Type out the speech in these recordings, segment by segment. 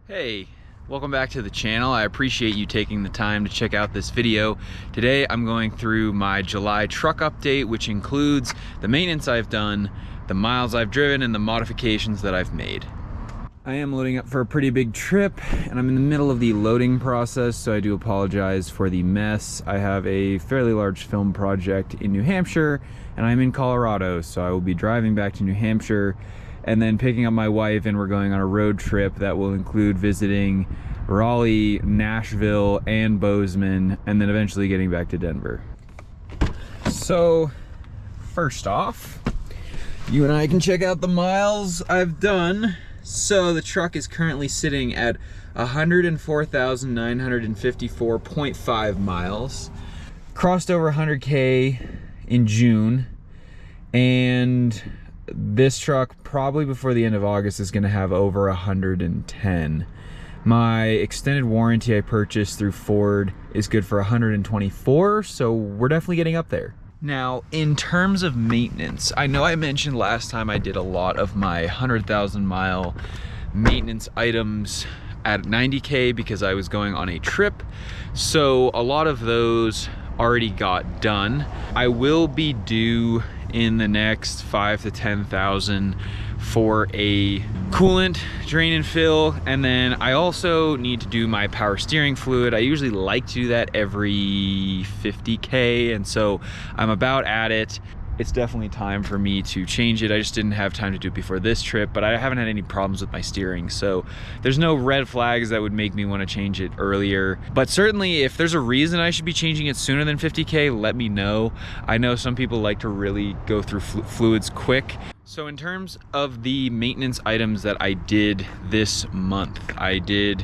Hey, welcome back to the channel. I appreciate you taking the time to check out this video. Today I'm going through my July truck update, which includes the maintenance I've done, the miles I've driven, and the modifications that I've made. I am loading up for a pretty big trip, and I'm in the middle of the loading process, so I do apologize for the mess. I have a fairly large film project in New Hampshire, and I'm in Colorado, so I will be driving back to New Hampshire and then picking up my wife, and we're going on a road trip that will include visiting Raleigh, Nashville, and Bozeman, and then eventually getting back to Denver. So, first off, you and I can check out the miles I've done. So the truck is currently sitting at 104,954.5 miles. Crossed over 100K in June, and this truck probably before the end of August is gonna have over 110. My extended warranty I purchased through Ford is good for 124, so we're definitely getting up there. Now, in terms of maintenance, I know I mentioned last time I did a lot of my 100,000 mile maintenance items at 90K because I was going on a trip. So a lot of those already got done. I will be due in the next 5,000 to 10,000 for a coolant drain and fill, and then I also need to do my power steering fluid. I usually like to do that every 50K, and so I'm about at it. It's definitely time for me to change it. I just didn't have time to do it before this trip, but I haven't had any problems with my steering, so there's no red flags that would make me want to change it earlier. But certainly if there's a reason I should be changing it sooner than 50K, let me know. I know some people like to really go through fluids quick. So in terms of the maintenance items that I did this month, I did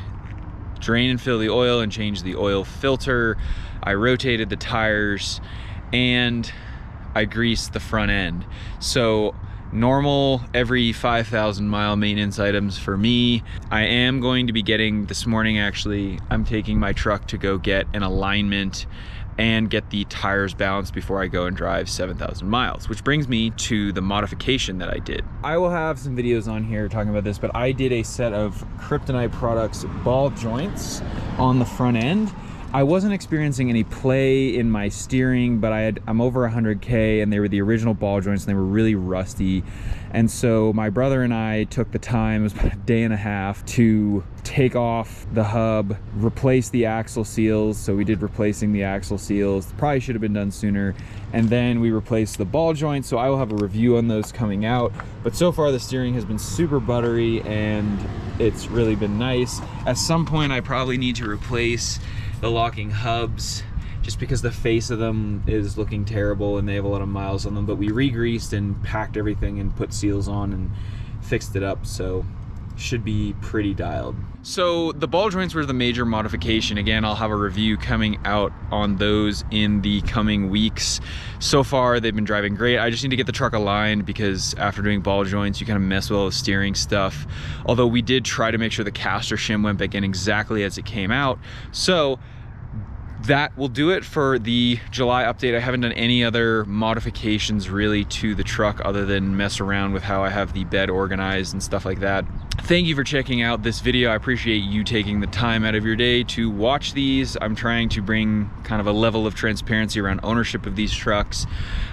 drain and fill the oil and change the oil filter. I rotated the tires, and I greased the front end. So normal every 5,000 mile maintenance items for me. I am going to be getting, this morning actually, I'm taking my truck to go get an alignment and get the tires balanced before I go and drive 7,000 miles, which brings me to the modification that I did. I will have some videos on here talking about this, but I did a set of Kryptonite Products ball joints on the front end. I wasn't experiencing any play in my steering, but I'm over 100K, and they were the original ball joints, and they were really rusty. And so my brother and I took the time, it was about a day and a half, to take off the hub, replace the axle seals. So we did replacing the axle seals. Probably should have been done sooner. And then we replaced the ball joints. So I will have a review on those coming out. But so far the steering has been super buttery, and it's really been nice. At some point I probably need to replace the locking hubs, just because the face of them is looking terrible and they have a lot of miles on them, but we re-greased and packed everything and put seals on and fixed it up, so should be pretty dialed. So the ball joints were the major modification. Again, I'll have a review coming out on those in the coming weeks. So far they've been driving great. I just need to get the truck aligned, because after doing ball joints you kind of mess with all the steering stuff, although we did try to make sure the caster shim went back in exactly as it came out. So that will do it for the July update. I haven't done any other modifications really to the truck other than mess around with how I have the bed organized and stuff like that. Thank you for checking out this video. I appreciate you taking the time out of your day to watch these. I'm trying to bring kind of a level of transparency around ownership of these trucks.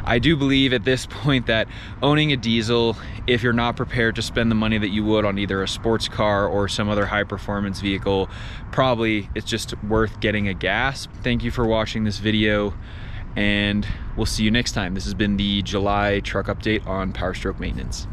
I do believe at this point that owning a diesel, if you're not prepared to spend the money that you would on either a sports car or some other high performance vehicle, probably it's just worth getting a gas. Thank you for watching this video, and we'll see you next time. This has been the July truck update on PowerStroke maintenance.